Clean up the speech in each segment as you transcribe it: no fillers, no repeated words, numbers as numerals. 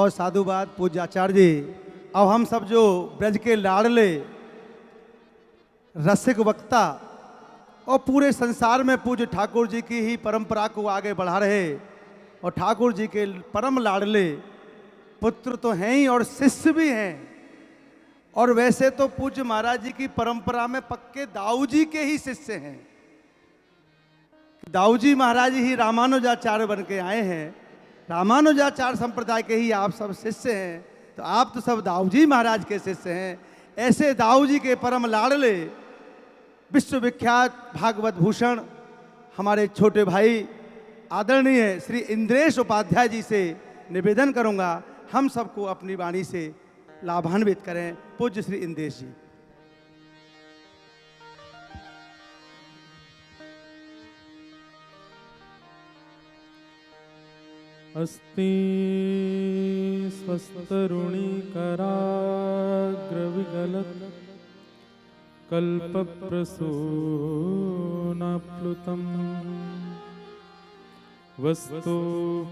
और साधुवाद पूज्य आचार्य जी। अब हम सब जो ब्रज के लाडले रसिक वक्ता और पूरे संसार में पूज्य ठाकुर जी की ही परंपरा को आगे बढ़ा रहे और ठाकुर जी के परम लाडले पुत्र तो हैं ही और शिष्य भी हैं। और वैसे तो पूज्य महाराज जी की परंपरा में पक्के दाऊ जी के ही शिष्य हैं। दाऊ जी महाराज ही रामानुजाचार्य बन के आए हैं, रामानुजाचार्य संप्रदाय के ही आप सब शिष्य हैं, तो आप तो सब दाऊ जी महाराज के शिष्य हैं। ऐसे दाऊ जी के परम लाडले विश्वविख्यात भागवत भूषण हमारे छोटे भाई आदरणीय श्री इंद्रेश उपाध्याय जी से निवेदन करूंगा हम सबको अपनी वाणी से लाभान्वित करें। पूज्य श्री इंद्रेश जी। अस्ति स्वस्तरुणीकराग्रविगलत् कल्पप्रसूनाप्लुतम् वस्तु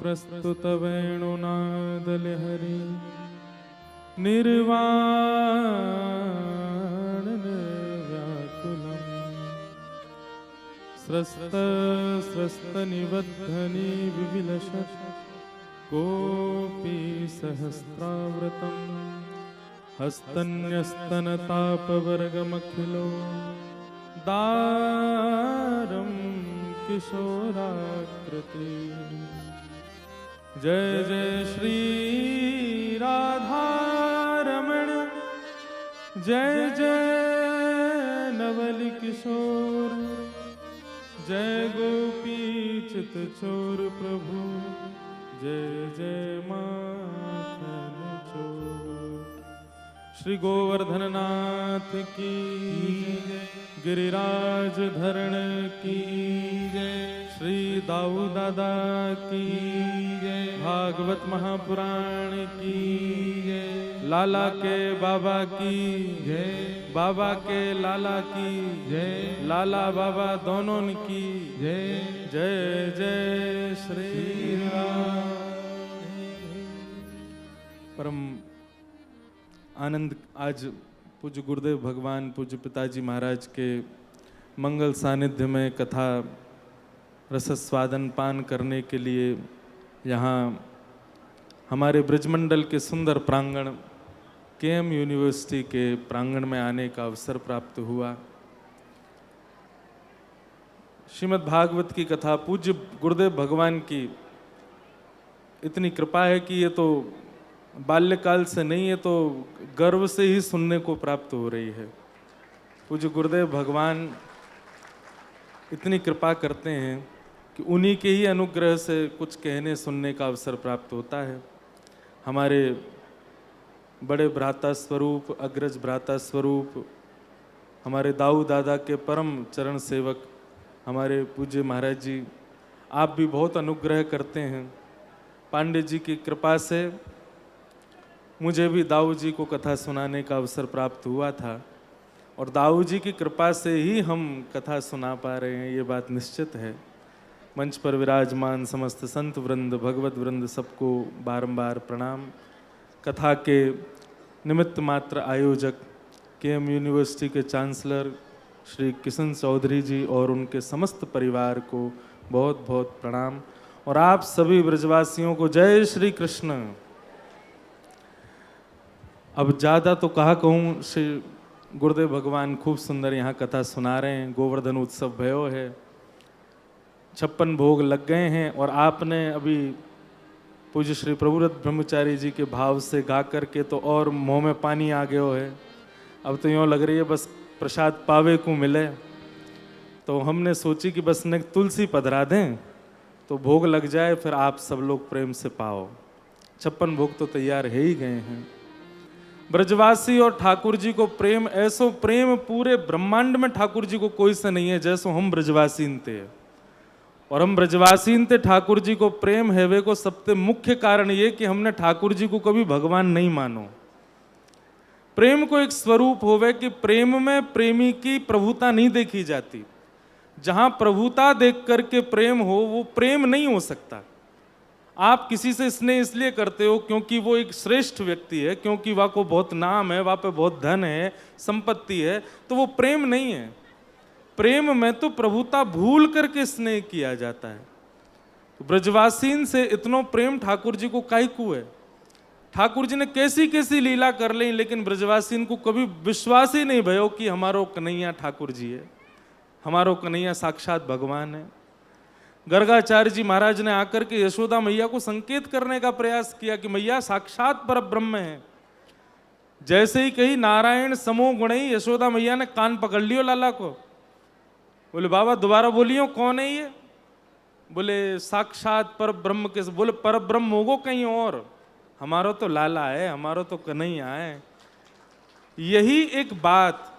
प्रस्तुतवेणुनादलहरि निर्वाणनिर्व्याकुलम् स्रस्तनिबद्धनि विविलसत् कोऽपि सहस्राव्रतम् हस्तन्यस्तनतापवर्गमखिलो दारं किशोराकृति। जय जय श्री राधारमण, जय जय नवल किशोर, जय गोपी चितचोर प्रभु, जय जय माखन चोर। श्री गोवर्धन नाथ की जय, गिरिराज धरण की जय, श्री दाऊ दादा की जय, भागवत महापुराण की जय, लाला के बाबा की जय, बाबा के लाला की जय, लाला बाबा दोनों की जय, जय जय श्री राम। परम आनंद आज पूज्य गुरुदेव भगवान पूज्य पिताजी महाराज के मंगल सानिध्य में कथा रसस्वादन पान करने के लिए यहाँ हमारे ब्रजमंडल के सुंदर प्रांगण केएम यूनिवर्सिटी के प्रांगण में आने का अवसर प्राप्त हुआ। श्रीमद् भागवत की कथा पूज्य गुरुदेव भगवान की इतनी कृपा है कि ये तो बाल्यकाल से नहीं, है तो गर्व से ही सुनने को प्राप्त हो रही है। पूज्य गुरुदेव भगवान इतनी कृपा करते हैं कि उन्हीं के ही अनुग्रह से कुछ कहने सुनने का अवसर प्राप्त होता है। हमारे बड़े भ्राता स्वरूप, अग्रज भ्राता स्वरूप, हमारे दाऊ दादा के परम चरण सेवक हमारे पूज्य महाराज जी, आप भी बहुत अनुग्रह करते हैं। पांडे जी की कृपा से मुझे भी दाऊ जी को कथा सुनाने का अवसर प्राप्त हुआ था और दाऊ जी की कृपा से ही हम कथा सुना पा रहे हैं, ये बात निश्चित है। मंच पर विराजमान समस्त संत वृंद, भगवत वृंद, सबको बारंबार प्रणाम। कथा के निमित्त मात्र आयोजक केएम यूनिवर्सिटी के चांसलर श्री किशन चौधरी जी और उनके समस्त परिवार को बहुत बहुत प्रणाम और आप सभी ब्रजवासियों को जय श्री कृष्ण। अब ज़्यादा तो कहा कहूँ, श्री गुरुदेव भगवान खूब सुंदर यहाँ कथा सुना रहे हैं। गोवर्धन उत्सव भयो है, 56 भोग लग गए हैं और आपने अभी पूज्य श्री प्रभुव्रत ब्रह्मचारी जी के भाव से गा करके तो और मुँह में पानी आ गया है। अब तो यूँ लग रही है बस प्रसाद पावे को मिले। तो हमने सोची कि बस ने तुलसी पधरा दें तो भोग लग जाए, फिर आप सब लोग प्रेम से पाओ। 56 भोग तो तैयार है ही गए हैं। ब्रजवासी और ठाकुर जी को प्रेम, ऐसो प्रेम पूरे ब्रह्मांड में ठाकुर जी को कोई से नहीं है जैसो हम ब्रजवासीन थे। और हम ब्रजवासीन थे, ठाकुर जी को प्रेम है वे को सबसे मुख्य कारण ये कि हमने ठाकुर जी को कभी भगवान नहीं मानो। प्रेम को एक स्वरूप होवे कि प्रेम में प्रेमी की प्रभुता नहीं देखी जाती। जहां प्रभुता देख करके प्रेम हो वो प्रेम नहीं हो सकता। आप किसी से स्नेह इसलिए करते हो क्योंकि वो एक श्रेष्ठ व्यक्ति है, क्योंकि वहाँ को बहुत नाम है, वहाँ पे बहुत धन है, संपत्ति है, तो वो प्रेम नहीं है। प्रेम में तो प्रभुता भूल करके स्नेह किया जाता है। तो ब्रजवासीन से इतनो प्रेम ठाकुर जी को काहे को है। ठाकुर जी ने कैसी कैसी लीला कर ली, लेकिन ब्रजवासीन को कभी विश्वास ही नहीं भयो कि हमारो कन्हैया ठाकुर जी है, हमारो कन्हैया साक्षात भगवान है। गर्गाचार्य जी महाराज ने आकर के यशोदा मैया को संकेत करने का प्रयास किया कि मैया साक्षात पर ब्रह्म है। जैसे ही कही नारायण समो गुणई, यशोदा मैया ने कान पकड़ लियो लाला को। बोले बाबा दोबारा बोलियो, कौन है ये? बोले साक्षात पर ब्रह्म के। बोले पर ब्रह्म होगो कहीं और, हमारो तो लाला है, हमारो तो कन्हैया है। यही एक बात,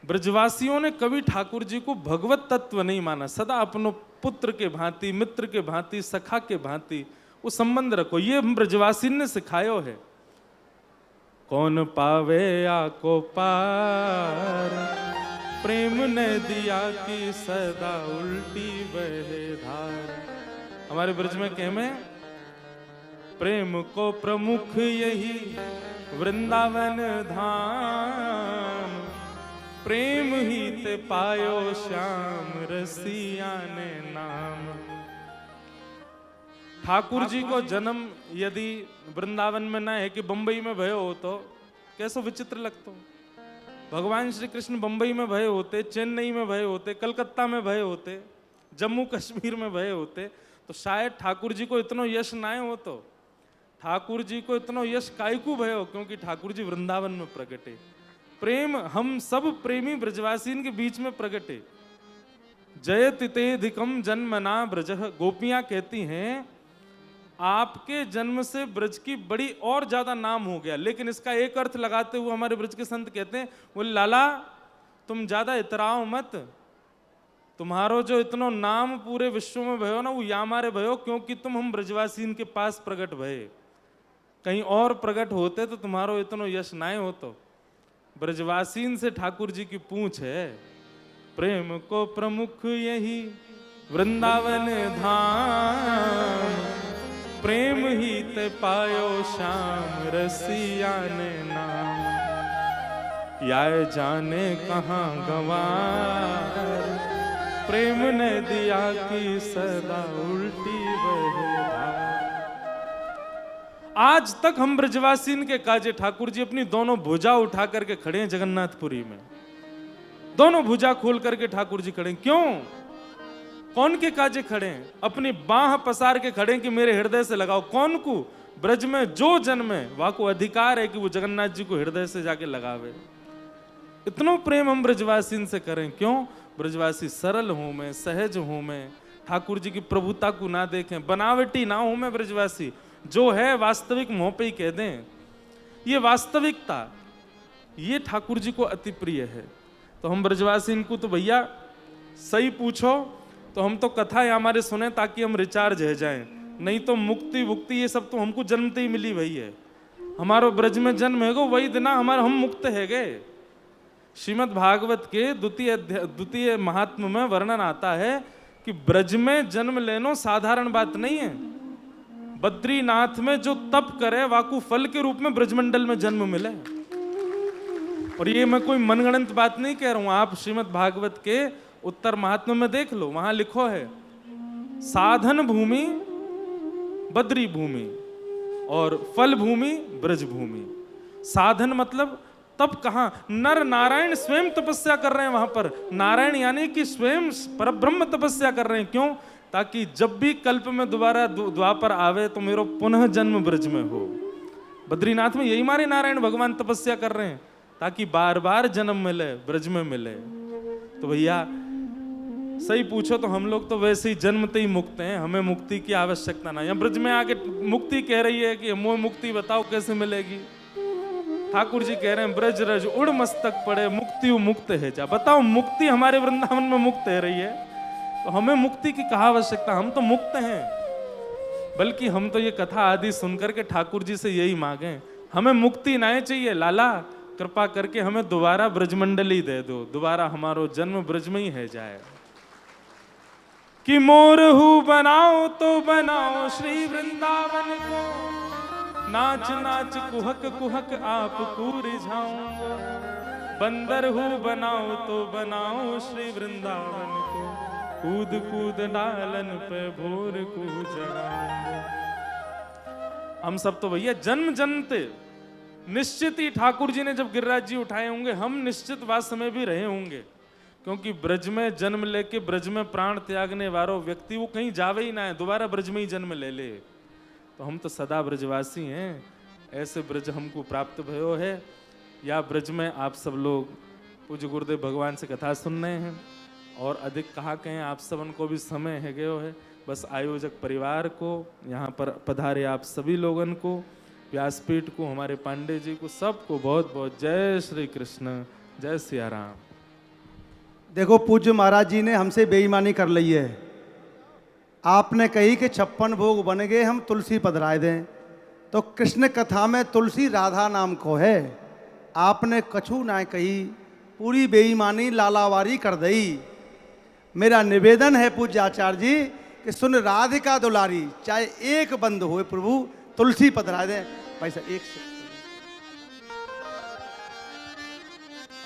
ब्रजवासियों ने कभी ठाकुर जी को भगवत तत्व नहीं माना, सदा अपनो पुत्र के भांति, मित्र के भांति, सखा के भांति वो संबंध रखो। ये हम ब्रजवासी ने सिखायो है। कौन पावे आको पार, प्रेम ने दिया कि सदा उल्टी बहे धार। हमारे ब्रज में कह में प्रेम को प्रमुख यही वृंदावन धाम, प्रेम ही ते पायो श्याम रसिया ने नाम। ठाकुर जी को जन्म यदि वृंदावन में ना है कि बंबई में भयो हो तो कैसो विचित्र लगतो। भगवान श्री कृष्ण बंबई में भये होते, चेन्नई में भये होते, कलकत्ता में भये होते, जम्मू कश्मीर में भये होते, तो शायद ठाकुर जी को इतना यश ना हो। तो ठाकुर जी को इतना यश कायकू भयो क्योंकि ठाकुर जी वृंदावन में प्रगटे। प्रेम हम सब प्रेमी ब्रजवासीन के बीच में प्रगटे। जयति तेधिकम जन्मना ब्रजः, गोपियां कहती हैं आपके जन्म से ब्रज की बड़ी और ज्यादा नाम हो गया। लेकिन इसका एक अर्थ लगाते हुए हमारे ब्रज के संत कहते हैं, बोले लाला तुम ज्यादा इतराओ मत, तुम्हारो जो इतनो नाम पूरे विश्व में भयो ना वो यामारे भयो क्योंकि तुम हम ब्रजवासीन के पास प्रकट भये। कहीं और प्रकट होते तो तुम्हारो इतनो यश ना हो। तो ब्रजवासीन से ठाकुर जी की पूछ है। प्रेम को प्रमुख यही वृंदावन धाम, प्रेम ही ते पायो श्याम रसिया ने नाम। याय जाने कहाँ गंवार, प्रेम ने दिया कि सदा उल्टी बहे धार। आज तक हम ब्रजवासीन के काजे ठाकुर जी अपनी दोनों भुजा उठा करके खड़े हैं जगन्नाथपुरी में। दोनों भुजा खोल करके ठाकुर जी खड़े हैं। क्यों? कौन के काजे खड़े हैं? अपनी बाह पसार के खड़े हैं कि मेरे हृदय से लगाओ। कौन को? ब्रज में जो जन्मे वहां को अधिकार है कि वो जगन्नाथ जी को हृदय से जाके लगावे। इतना प्रेम हम ब्रजवासीन से करें। क्यों? ब्रजवासी सरल हूं मैं, सहज हूं मैं, ठाकुर जी की प्रभुता को ना देखें, बनावटी ना हूं मैं ब्रजवासी, जो है वास्तविक मुंह पे ही कह दें। ये वास्तविकता, ये ठाकुर जी को अति प्रिय है। तो हम ब्रजवासी इनको तो भैया सही पूछो तो हम तो कथा है हमारे सुने ताकि हम रिचार्ज है जाएं, नहीं तो मुक्ति वुक्ति ये सब तो हमको जन्मते ही मिली वही है। हमारो ब्रज में जन्म है गो वही दिना हमारे हम मुक्त है गए। श्रीमद् भागवत के द्वितीय महात्म में वर्णन आता है कि ब्रज में जन्म लेनो साधारण बात नहीं है। बद्रीनाथ में जो तप करे वाकू फल के रूप में ब्रजमंडल में जन्म मिले। और ये मैं कोई मनगणंत बात नहीं कह रहा हूं, आप श्रीमद् भागवत के उत्तर महात्म्य में देख लो, वहां लिखो है साधन भूमि बद्री भूमि और फल भूमि ब्रज भूमि। साधन मतलब तब कहां? नर नारायण स्वयं तपस्या कर रहे हैं वहां पर। नारायण यानी कि स्वयं परब्रह्म तपस्या कर रहे हैं। क्यों? ताकि जब भी कल्प में दोबारा द्वापर आवे तो मेरो पुनः जन्म ब्रज में हो। बद्रीनाथ में यही मारे नारायण भगवान तपस्या कर रहे हैं ताकि बार बार जन्म मिले, ब्रज में मिले। तो भैया सही पूछो तो हम लोग तो वैसे ही जन्मते ही मुक्त हैं, हमें मुक्ति की आवश्यकता नहीं। ब्रज में आके मुक्ति कह रही है कि मोह मुक्ति बताओ कैसे मिलेगी। ठाकुर जी कह रहे हैं ब्रज रज उड़ मस्तक पड़े मुक्ति मुक्त है जा। बताओ मुक्ति हमारे वृंदावन में मुक्त है रही है तो हमें मुक्ति की कहाँ आवश्यकता? हम तो मुक्त हैं। बल्कि हम तो ये कथा आदि सुनकर के ठाकुर जी से यही मांगे, हमें मुक्ति ना चाहिए लाला, कृपा करके हमें दोबारा ब्रजमंडली दे दो, दोबारा हमारो जन्म ब्रज में ही है जाए। कि मोरहू बनाओ तो बनाओ श्री वृंदावन को, नाच नाच कुहक कुहक आपको रिझाऊंगा। बंदर हूँ बनाओ तो बनाओ श्री वृंदावन को, कूद कूद डालन पे भोर को जगाऊंगा। हम सब तो भैया जन्म जन्मते निश्चित ही ठाकुर जी ने जब गिरिराज जी उठाए होंगे, हम निश्चित वास में भी रहे होंगे, क्योंकि ब्रज में जन्म लेके ब्रज में प्राण त्यागने वाला व्यक्ति वो कहीं जावे ही ना है, दोबारा ब्रज में ही जन्म ले ले। तो हम तो सदा ब्रजवासी हैं, ऐसे ब्रज हमको प्राप्त भयो है। या ब्रज में आप सब लोग पूज्य गुरुदेव भगवान से कथा सुन रहे हैं, और अधिक कहा कहें, आप सबन को भी समय है गयो है। बस आयोजक परिवार को, यहाँ पर पधारे आप सभी लोगन को, व्यासपीठ को, हमारे पांडे जी को, सबको बहुत बहुत जय श्री कृष्ण, जय सिया राम। देखो पूज्य महाराज जी ने हमसे बेईमानी कर ली है। आपने कही कि 56 भोग बन गए, हम तुलसी पधराए दें, तो कृष्ण कथा में तुलसी राधा नाम को है। आपने कछु ना कही, पूरी बेईमानी लालावारी कर दई। मेरा निवेदन है पूज्य आचार्य जी कि सुन राधिका दुलारी, चाहे एक बंद हुए प्रभु तुलसी पधरा दें। पैसा एक से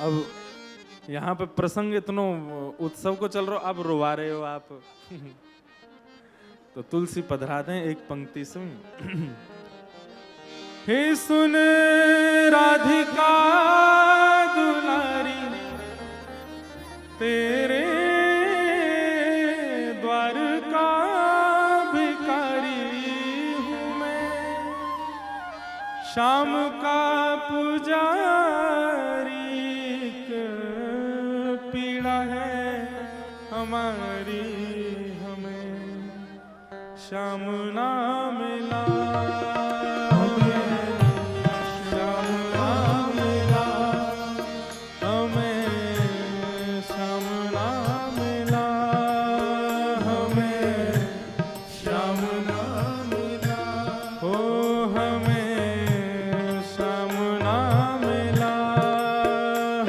अब यहाँ पे प्रसंग इतनो उत्सव को चल रहा, अब रोवा रहे हो आप। तो तुलसी पधरा दें एक पंक्ति सुन। हे सुन राधिका दुलारी, तेरे द्वार का भिखारी हूँ मैं, शाम का पुजारी, पीड़ा है हमारी हमें, श्याम ना मिला, हमें श्याम ना मिला, हमें श्याम ना मिला, हमें श्याम ना मिला, हो हमें श्याम ना मिला,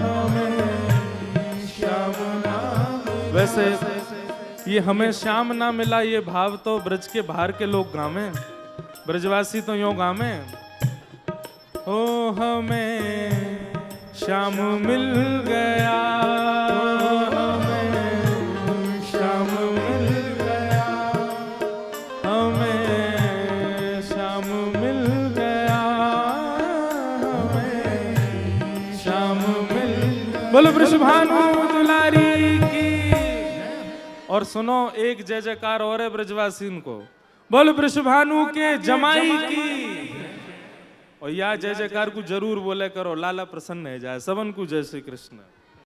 हमें श्याम ना मिला। वैसे ये हमें श्याम ना मिला, ये भाव तो ब्रज के बाहर के लोग गावे, ब्रजवासी तो यूं गावे, ओ हमें श्याम मिल गया, हमें श्याम मिल गया, हमें श्याम मिल गया, हमें श्याम मिल। बोलो वृषभानु दुलारी की। और सुनो एक जय जयकार और है ब्रजवासीन को, बोल वृषभानु के जमाई की। और या जय जयकार को जरूर बोले करो, लाला प्रसन्न है जाए सबन को। जय श्री कृष्ण।